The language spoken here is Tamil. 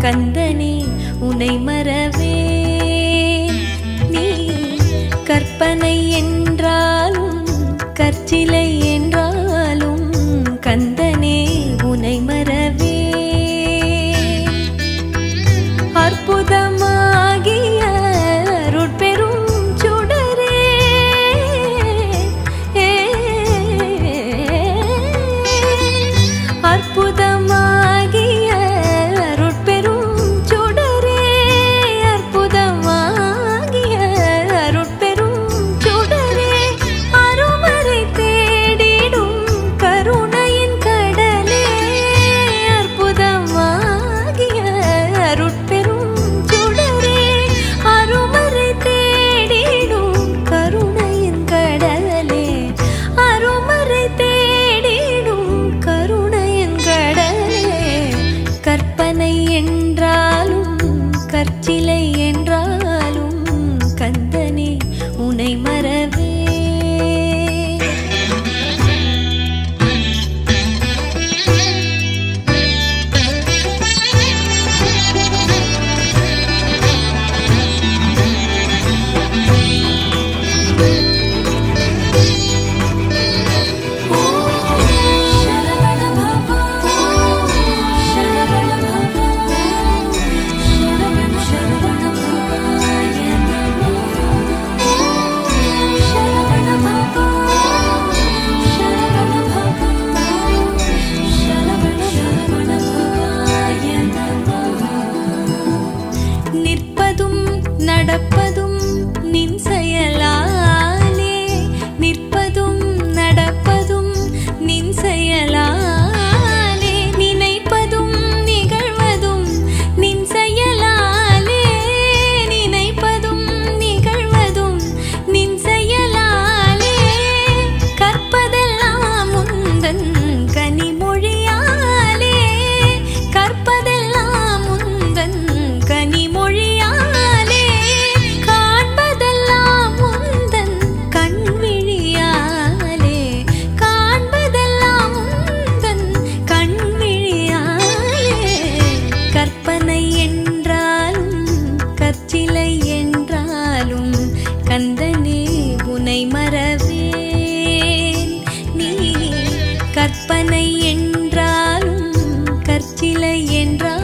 கந்தனே உனை மறவேன். நீ கற்பனை என்றாலும் கற்சிலை என்றாலும் கந்தனே உனை மறவேன். அற்புதமாகிய அருட்பெரும் சுடரே, அற்புதமாகிய அருட்பெரும் சுடரே, அற்புதமாகிய அருட்பெரும் சுடரே, அருமறை தேடிடும் கருணையின் கடலே, அற்புதமாகிய அருட்பெரும் சுடரே, அருமறை தேடிடும் கருணையின் கடலே, அருமறை தேடிடும் கருணையின் கடலே. கற்பனை என்றாலும் கற்சிலை என்றாலும் கந்தனே உனை மறவேன். நிற்பதும் நடப்பதும் நின் செயலாலே, நிற்பதும் நடப்பதும் நின் செயலாலே, நினைப்பதும் நிகழ்வதும் நின் செயலாலே, நினைப்பதும் நிகழ்வதும் நின் செயலாலே, கற்பதெல்லாம் உந்தன் கனிமொழியாலே, கற்பதெல்லாம் உந்தன் கனிமொழியாலே, காண்பதெல்லாம் உந்தன் கண்விழியாலே, காண்பதெல்லாம் உந்தன் கண்விழியாலே. கற்பனை என்றாலும் கற்சிலை என்றாலும் கந்தனே உனை மறவேன். நீ கற்பனை என்றாலும் கற்சிலை என்றாலும்